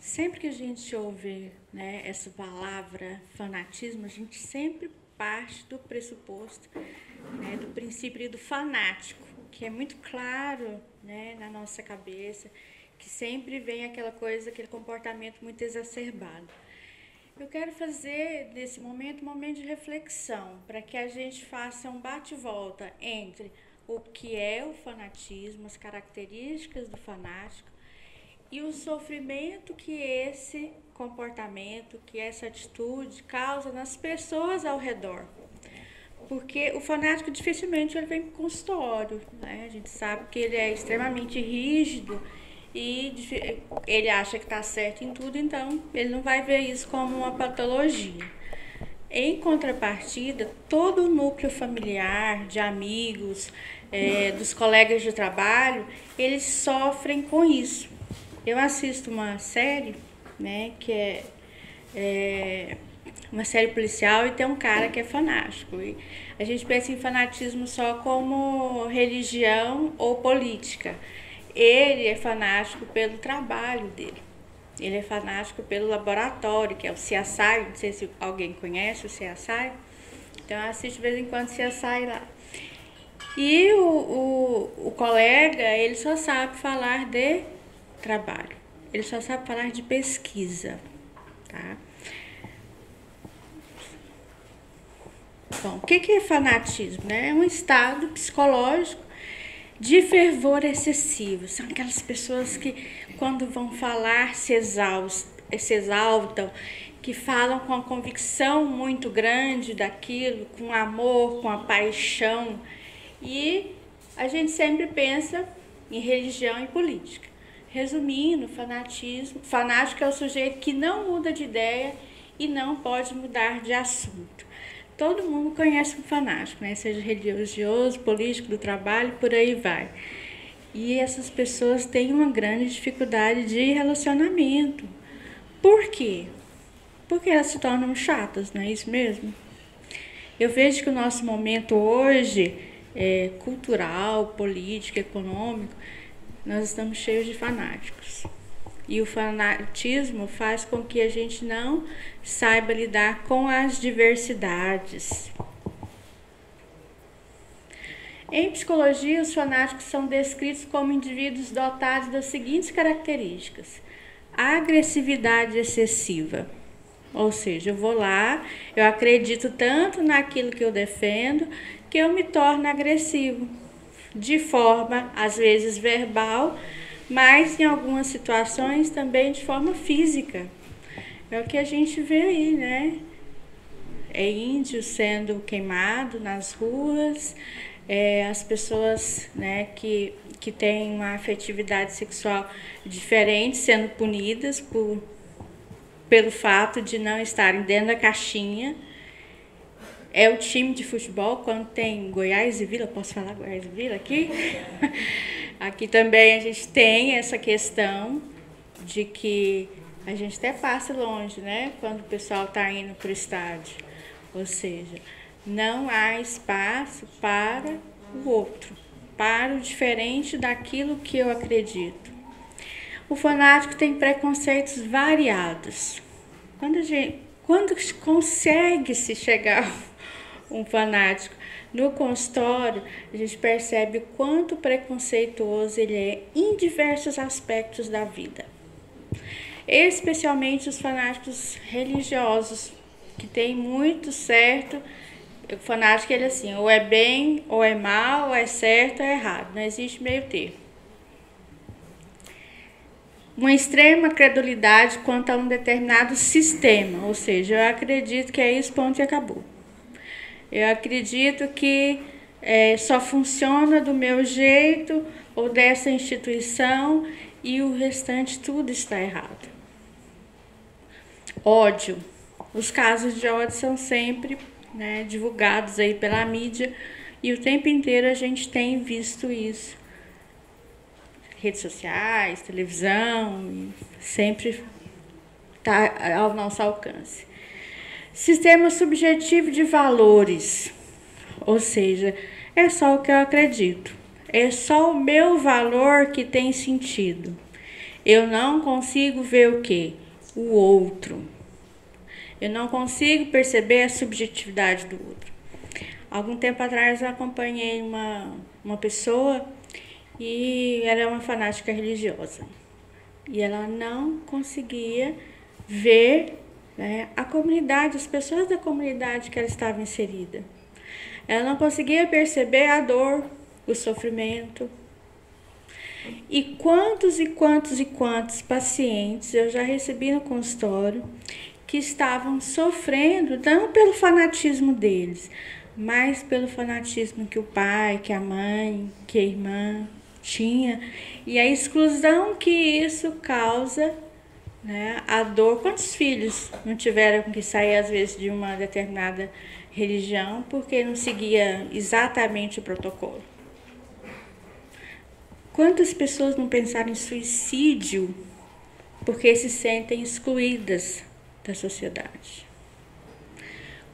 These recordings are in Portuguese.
Sempre que a gente ouve, né, essa palavra fanatismo, a gente sempre parte do pressuposto, né, do princípio do fanático, que é muito claro, né, na nossa cabeça, que sempre vem aquela coisa, aquele comportamento muito exacerbado. Eu quero fazer desse momento um momento de reflexão, para que a gente faça um bate-volta entre o que é o fanatismo, as características do fanático, e o sofrimento que esse comportamento, que essa atitude causa nas pessoas ao redor. Porque o fanático dificilmente ele vem para o consultório, né? A gente sabe que ele é extremamente rígido e ele acha que está certo em tudo, então ele não vai ver isso como uma patologia. Em contrapartida, todo o núcleo familiar, de amigos, dos colegas de trabalho, eles sofrem com isso. Eu assisto uma série, né, que é uma série policial e tem um cara que é fanático. E a gente pensa em fanatismo só como religião ou política. Ele é fanático pelo trabalho dele. Ele é fanático pelo laboratório, que é o CSI. Não sei se alguém conhece o CSI. Então eu assisto de vez em quando o CSI lá. E o colega, ele só sabe falar de trabalho. Ele só sabe falar de pesquisa, tá? Bom, o que é fanatismo, né? É um estado psicológico de fervor excessivo. São aquelas pessoas que, quando vão falar, se exaltam, que falam com a convicção muito grande daquilo, com amor, com a paixão. E a gente sempre pensa em religião e política. Resumindo, fanático é o sujeito que não muda de ideia e não pode mudar de assunto. Todo mundo conhece um fanático, né? Seja religioso, político, do trabalho, por aí vai. E essas pessoas têm uma grande dificuldade de relacionamento. Por quê? Porque elas se tornam chatas, não é isso mesmo? Eu vejo que o nosso momento hoje, cultural, político, econômico, nós estamos cheios de fanáticos. E o fanatismo faz com que a gente não saiba lidar com as diversidades. Em psicologia, os fanáticos são descritos como indivíduos dotados das seguintes características: agressividade excessiva. Ou seja, eu vou lá, eu acredito tanto naquilo que eu defendo, que eu me torno agressivo. De forma, às vezes, verbal, mas em algumas situações também de forma física. É o que a gente vê aí, né? É índio sendo queimado nas ruas, as pessoas, né, que têm uma afetividade sexual diferente sendo punidas pelo fato de não estarem dentro da caixinha. É o time de futebol, quando tem Goiás e Vila, posso falar Goiás e Vila aqui? Aqui também a gente tem essa questão de que a gente até passa longe, né? Quando o pessoal está indo para o estádio. Ou seja, não há espaço para o outro, para o diferente daquilo que eu acredito. O fanático tem preconceitos variados. Quando consegue se chegar um fanático no consultório, a gente percebe o quanto preconceituoso ele é em diversos aspectos da vida. Especialmente os fanáticos religiosos, que tem muito certo. O fanático, ele é assim, ou é bem, ou é mal, ou é certo, ou é errado. Não existe meio termo. Uma extrema credulidade quanto a um determinado sistema, ou seja, eu acredito que é isso, ponto e acabou. Eu acredito que só funciona do meu jeito ou dessa instituição e o restante tudo está errado. Ódio. Os casos de ódio são sempre, né, divulgados aí pela mídia e o tempo inteiro a gente tem visto isso. Redes sociais, televisão, sempre está ao nosso alcance. Sistema subjetivo de valores, ou seja, é só o que eu acredito, é só o meu valor que tem sentido. Eu não consigo ver o quê? O outro. Eu não consigo perceber a subjetividade do outro. Algum tempo atrás eu acompanhei uma pessoa e ela é uma fanática religiosa. E ela não conseguia ver, né, a comunidade, as pessoas da comunidade que ela estava inserida. Ela não conseguia perceber a dor, o sofrimento. E quantos pacientes eu já recebi no consultório que estavam sofrendo, não pelo fanatismo deles, mas pelo fanatismo que o pai, que a mãe, que a irmã tinha, e a exclusão que isso causa, né, a dor. Quantos filhos não tiveram que sair, às vezes, de uma determinada religião porque não seguia exatamente o protocolo? Quantas pessoas não pensaram em suicídio porque se sentem excluídas da sociedade?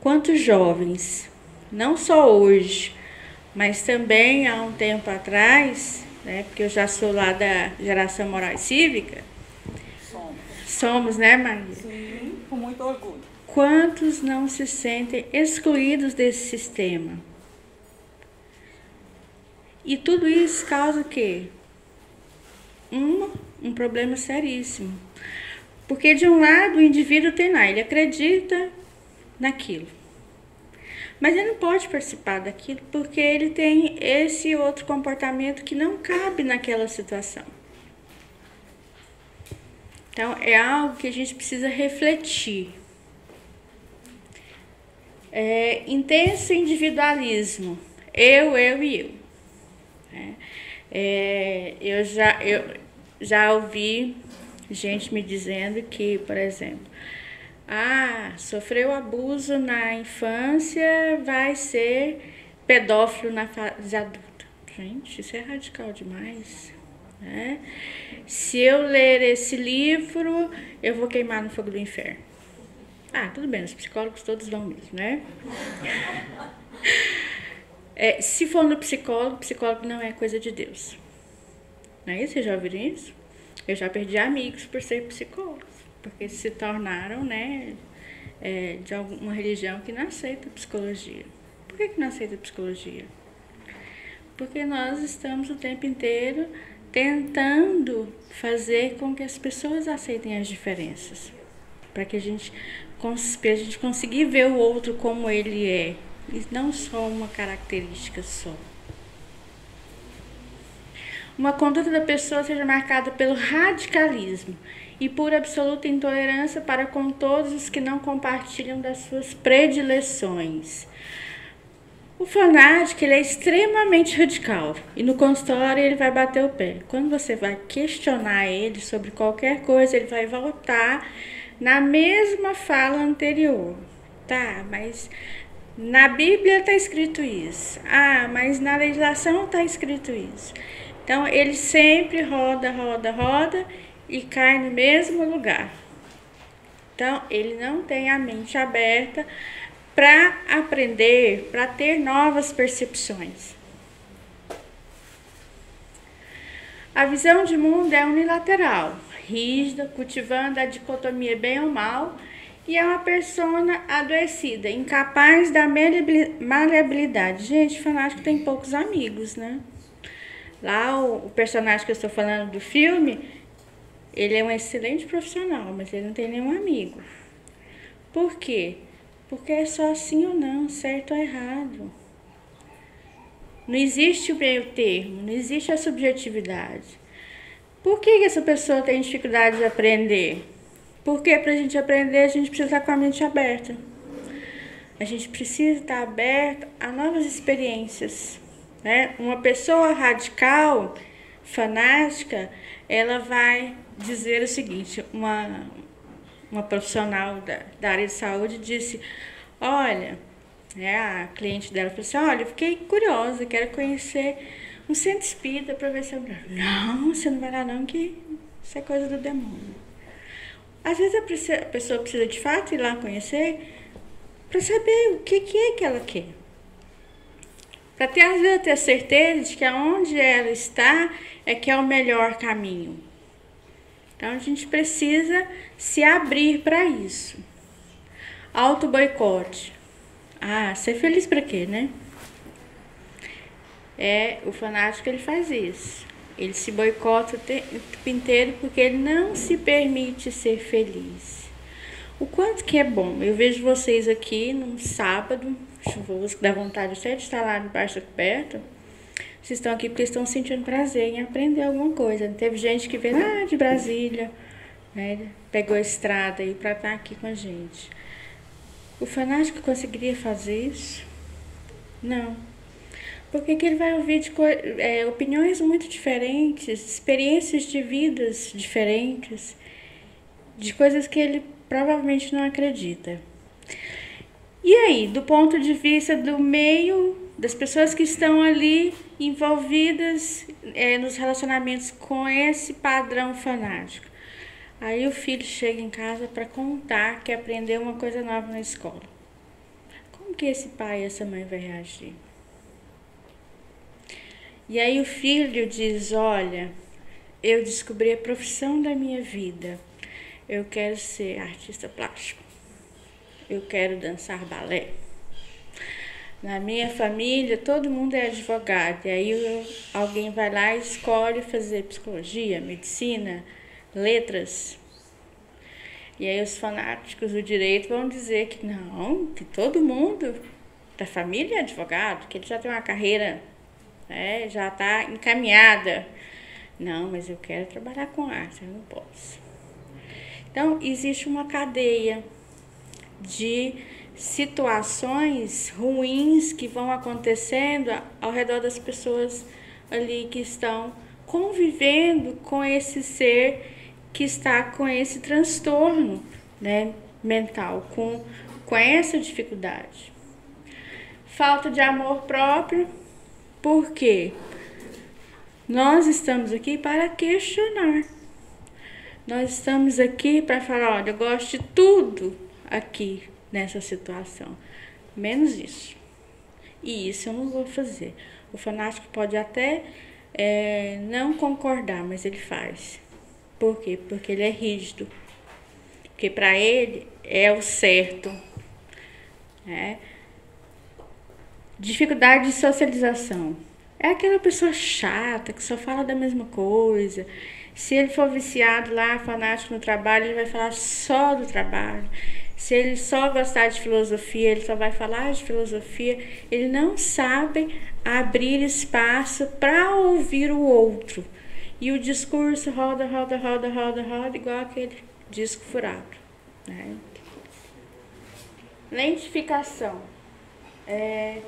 Quantos jovens, não só hoje, mas também há um tempo atrás, né, porque eu já sou lá da geração moral e cívica. Somos, né, Maria? Sim, com muito orgulho. Quantos não se sentem excluídos desse sistema? E tudo isso causa o quê? Um problema seríssimo. Porque de um lado o indivíduo tem lá, ele acredita naquilo. Mas ele não pode participar daquilo porque ele tem esse outro comportamento que não cabe naquela situação. Então, é algo que a gente precisa refletir. Intenso individualismo. Eu e eu. Eu já ouvi gente me dizendo que, por exemplo, sofreu abuso na infância, vai ser pedófilo na fase adulta. Gente, isso é radical demais. Né? Se eu ler esse livro, eu vou queimar no fogo do inferno. Tudo bem, os psicólogos todos vão mesmo, né? Se for no psicólogo, psicólogo não é coisa de Deus. Não é isso? Vocês já ouviram isso? Eu já perdi amigos por ser psicólogos, porque se tornaram, né, de alguma religião que não aceita psicologia. Por que não aceita psicologia? Porque nós estamos o tempo inteiro tentando fazer com que as pessoas aceitem as diferenças, para que a gente conseguir ver o outro como ele é, e não só uma característica só. Uma conduta da pessoa seja marcada pelo radicalismo e por absoluta intolerância para com todos os que não compartilham das suas predileções. O fanático, ele é extremamente radical e no consultório ele vai bater o pé. Quando você vai questionar ele sobre qualquer coisa, ele vai voltar na mesma fala anterior. Tá, mas na Bíblia está escrito isso. Mas na legislação está escrito isso. Então, ele sempre roda e cai no mesmo lugar. Então, ele não tem a mente aberta para aprender, para ter novas percepções. A visão de mundo é unilateral, rígida, cultivando a dicotomia bem ou mal, e é uma persona adoecida, incapaz da maleabilidade. Gente, fanático tem poucos amigos, né? Lá, o personagem que eu estou falando do filme, ele é um excelente profissional, mas ele não tem nenhum amigo. Por quê? Porque é só sim ou não, certo ou errado. Não existe o meio termo, não existe a subjetividade. Por que essa pessoa tem dificuldade de aprender? Porque para a gente aprender, a gente precisa estar com a mente aberta. A gente precisa estar aberto a novas experiências. Né? Uma pessoa radical, fanática, ela vai dizer o seguinte, uma profissional da área de saúde disse, olha, a cliente dela falou assim, olha, eu fiquei curiosa, quero conhecer um centro espírita para ver se eu... Não, você não vai lá não, que isso é coisa do demônio. Às vezes a pessoa precisa de fato ir lá conhecer, para saber o que é que ela quer. Para ter, às vezes, ter certeza de que aonde ela está é que é o melhor caminho. Então, a gente precisa se abrir para isso. Auto-boicote. Ser feliz para quê, né? O fanático, ele faz isso. Ele se boicota o tempo inteiro porque ele não se permite ser feliz. O quanto que é bom. Eu vejo vocês aqui num sábado chuvoso, que dá vontade até de estar lá debaixo da coberta. Vocês estão aqui porque estão sentindo prazer em aprender alguma coisa. Teve gente que veio lá de Brasília, né, pegou a estrada aí para estar aqui com a gente. O fanático conseguiria fazer isso? Não. Porque que ele vai ouvir opiniões muito diferentes, experiências de vidas diferentes, de coisas que ele provavelmente não acredita. E aí, do ponto de vista do meio, das pessoas que estão ali envolvidas nos relacionamentos com esse padrão fanático. Aí o filho chega em casa para contar que aprendeu uma coisa nova na escola. Como que esse pai e essa mãe vai reagir? E aí o filho diz, olha, eu descobri a profissão da minha vida. Eu quero ser artista plástico. Eu quero dançar balé. Na minha família, todo mundo é advogado. E aí alguém vai lá e escolhe fazer psicologia, medicina, letras. E aí os fanáticos do direito vão dizer que não, que todo mundo da família é advogado, que ele já tem uma carreira, já está encaminhada. Não, mas eu quero trabalhar com arte, eu não posso. Então, existe uma cadeia de situações ruins que vão acontecendo ao redor das pessoas ali que estão convivendo com esse ser que está com esse transtorno, né, mental, com essa dificuldade. Falta de amor próprio, por quê? Nós estamos aqui para questionar. Nós estamos aqui para falar, olha, eu gosto de tudo aqui nessa situação, menos isso. E isso eu não vou fazer. O fanático pode até não concordar, mas ele faz. Por quê? Porque ele é rígido. Porque para ele é o certo. Dificuldade de socialização. É aquela pessoa chata que só fala da mesma coisa. Se ele for viciado lá, fanático no trabalho, ele vai falar só do trabalho. Se ele só gostar de filosofia, ele só vai falar de filosofia. Ele não sabe abrir espaço para ouvir o outro. E o discurso roda, igual aquele disco furado. Lentificação. É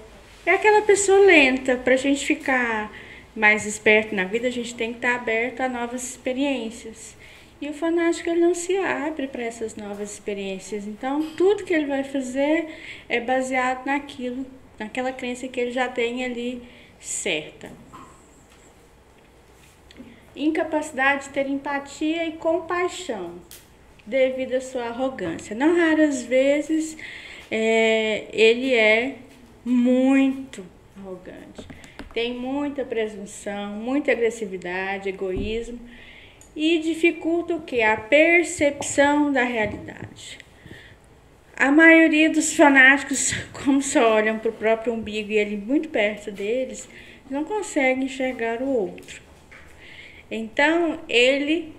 aquela pessoa lenta. Para a gente ficar mais esperto na vida, a gente tem que estar aberto a novas experiências. E o fanático, ele não se abre para essas novas experiências. Então, tudo que ele vai fazer é baseado naquela crença que ele já tem ali certa. Incapacidade de ter empatia e compaixão devido à sua arrogância. Não raras vezes ele é muito arrogante. Tem muita presunção, muita agressividade, egoísmo e dificulta o quê? A percepção da realidade. A maioria dos fanáticos, como só olham para o próprio umbigo e ele muito perto deles, não conseguem enxergar o outro. Então, ele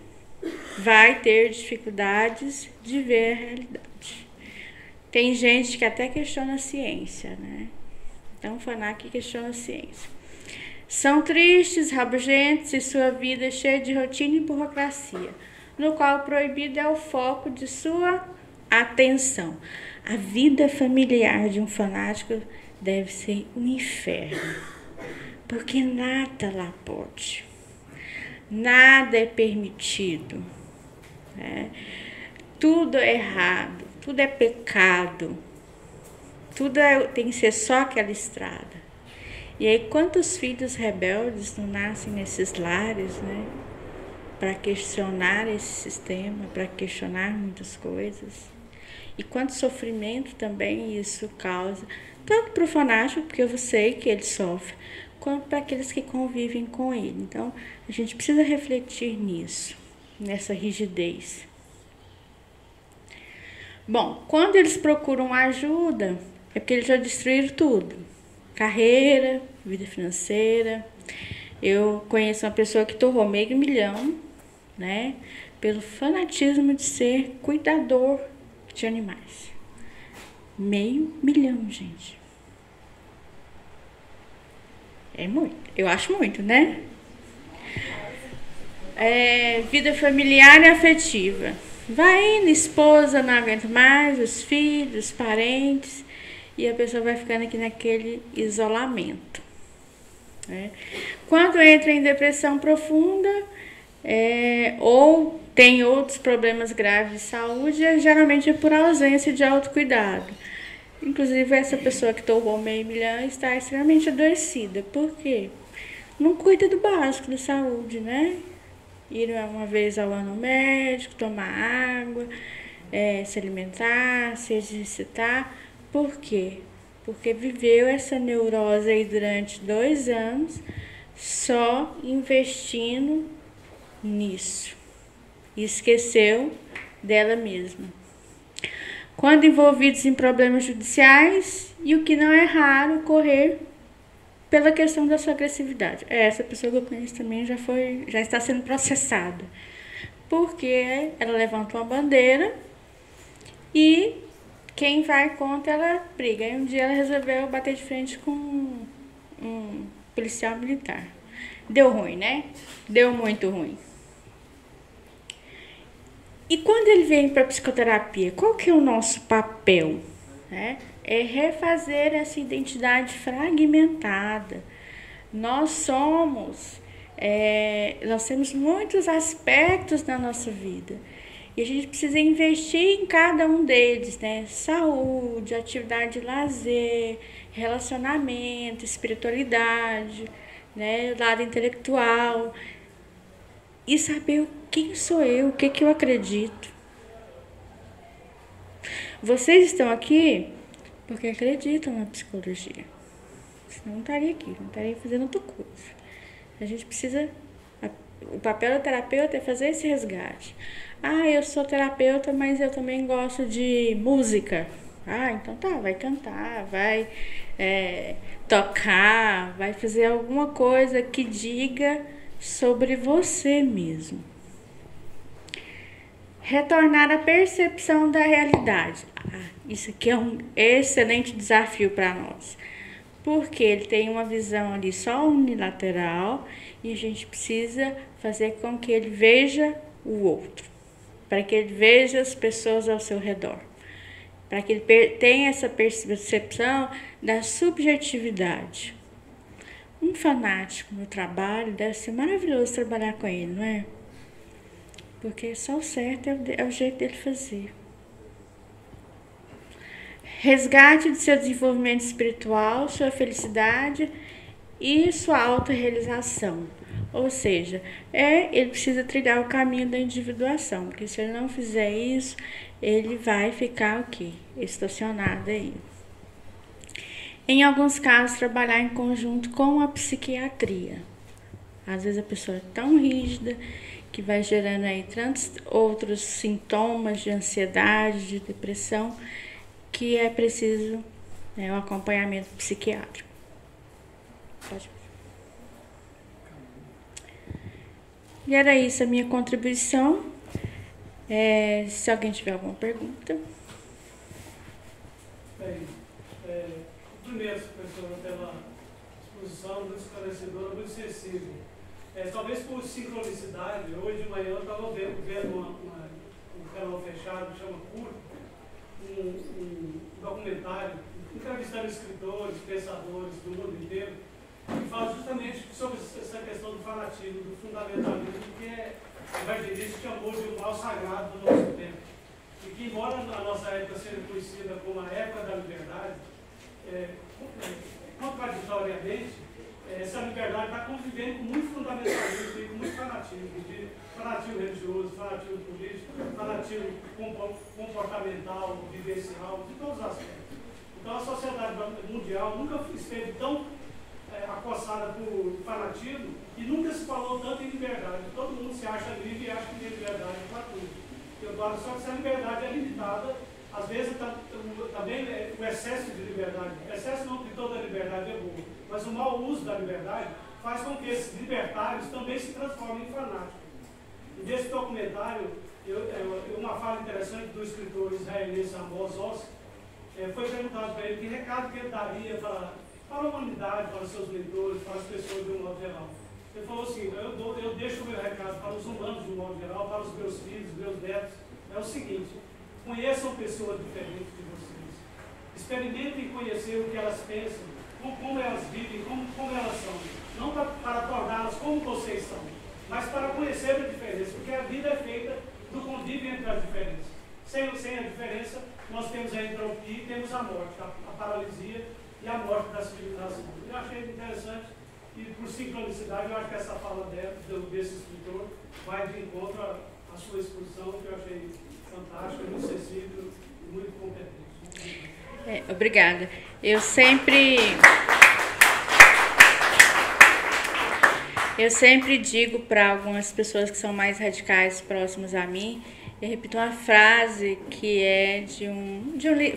vai ter dificuldades de ver a realidade. Tem gente que até questiona a ciência, né? Então, o fanático questiona a ciência. São tristes, rabugentos e sua vida é cheia de rotina e burocracia, no qual o proibido é o foco de sua atenção. A vida familiar de um fanático deve ser um inferno, porque nada lá pode, nada é permitido, tudo é errado, tudo é pecado, tudo tem que ser só aquela estrada. E aí, quantos filhos rebeldes não nascem nesses lares, né? Para questionar esse sistema, para questionar muitas coisas. e quanto sofrimento também isso causa, tanto para o fanático, porque eu sei que ele sofre, quanto para aqueles que convivem com ele. Então, a gente precisa refletir nisso, nessa rigidez. Bom, quando eles procuram ajuda, é porque eles já destruíram tudo. Carreira, vida financeira. Eu conheço uma pessoa que torrou $500.000, né? Pelo fanatismo de ser cuidador de animais. $500.000, gente. É muito. Eu acho muito, né? Vida familiar e afetiva. Vai indo, esposa não aguenta mais, os filhos, os parentes, e a pessoa vai ficando aqui naquele isolamento. Né? Quando entra em depressão profunda, ou tem outros problemas graves de saúde, geralmente é por ausência de autocuidado. Inclusive, essa pessoa que torrou $500.000 está extremamente adoecida. Por quê? Não cuida do básico da saúde, né? Ir uma vez ao ano ao médico, tomar água, se alimentar, se exercitar. Por quê? Porque viveu essa neurose aí durante 2 anos só investindo nisso. E esqueceu dela mesma. Quando envolvidos em problemas judiciais, e o que não é raro, correr pela questão da sua agressividade. Essa pessoa que eu conheço também já está sendo processada. Porque ela levantou uma bandeira e quem vai contra ela briga. Aí um dia ela resolveu bater de frente com um policial militar. Deu ruim, né? Deu muito ruim. E quando ele vem para a psicoterapia, qual que é o nosso papel? É refazer essa identidade fragmentada. Nós temos muitos aspectos na nossa vida e a gente precisa investir em cada um deles, né? Saúde, atividade de lazer, relacionamento, espiritualidade, né? Lado intelectual e saber quem sou eu, o que eu acredito. Vocês estão aqui porque acreditam na psicologia. Senão não estaria aqui, não estaria fazendo outra coisa. A gente precisa... O papel do terapeuta é fazer esse resgate. Eu sou terapeuta, mas eu também gosto de música. Então tá, vai cantar, vai tocar, vai fazer alguma coisa que diga sobre você mesmo. Retornar à percepção da realidade. Isso aqui é um excelente desafio para nós. Porque ele tem uma visão ali só unilateral e a gente precisa fazer com que ele veja o outro. Para que ele veja as pessoas ao seu redor. Para que ele tenha essa percepção da subjetividade. Um fanático no trabalho, deve ser maravilhoso trabalhar com ele, não é? Porque só o certo é o jeito dele fazer. Resgate de seu desenvolvimento espiritual, sua felicidade e sua autorrealização. Ou seja, ele precisa trilhar o caminho da individuação, porque se ele não fizer isso, ele vai ficar o quê? Estacionado aí. Em alguns casos, trabalhar em conjunto com a psiquiatria. Às vezes a pessoa é tão rígida que vai gerando aí tantos outros sintomas de ansiedade, de depressão, que é preciso um acompanhamento psiquiátrico. Pode. E era isso a minha contribuição. Se alguém tiver alguma pergunta. Primeiro, professora, pela exposição muito esclarecedora, muito sensível. Talvez por sincronicidade, hoje de manhã eu estava vendo um canal fechado que chama Curto, um documentário, entrevistando escritores, pensadores do mundo inteiro, que fala justamente sobre essa questão do fanatismo, do fundamentalismo, que o evangelista chamou de um mal sagrado do nosso tempo. E que, embora a nossa época seja conhecida como a época da liberdade, contraditoriamente, essa liberdade está convivendo com muito fundamentalismo e com muito fanatismo, de fanatismo religioso, fanatismo político, fanatismo comportamental, vivencial, de todos os aspectos. Então a sociedade mundial nunca esteve tão acossada por fanatismo e nunca se falou tanto em liberdade. Todo mundo se acha livre e acha que tem liberdade para tudo. Só que essa liberdade é limitada, às vezes também o excesso de liberdade. O excesso não que toda liberdade é boa, mas o mau uso da liberdade faz com que esses libertários também se transformem em fanáticos. E nesse documentário, uma fala interessante do escritor israelense Amos Oz, foi perguntado para ele que recado que ele daria para a humanidade, para os seus leitores, para as pessoas de um modo geral. Ele falou assim, eu deixo o meu recado para os humanos de um modo geral, para os meus filhos, meus netos, é o seguinte: conheçam pessoas diferentes de vocês. Experimentem conhecer o que elas pensam, como elas vivem, como elas são. Não para torná-las como vocês são, mas para conhecer a diferença, porque a vida é feita do convívio entre as diferenças. Sem a diferença, nós temos a entropia e temos a morte, a paralisia e a morte da civilização. Eu achei interessante e, por sincronicidade, eu acho que essa fala desse escritor vai de encontro à sua exposição, que eu achei fantástica, muito sensível e muito competente. Obrigada. Eu sempre digo para algumas pessoas que são mais radicais, próximas a mim, eu repito uma frase que é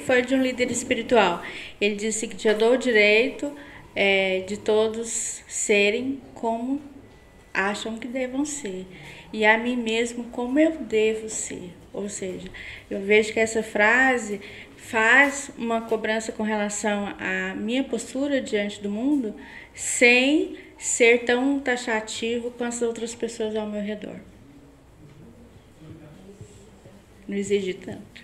foi de um líder espiritual. Ele disse que eu dou o direito de todos serem como acham que devam ser, e a mim mesmo como eu devo ser. Ou seja, eu vejo que essa frase faz uma cobrança com relação à minha postura diante do mundo, sem ser tão taxativo quanto as outras pessoas ao meu redor. Não exige tanto.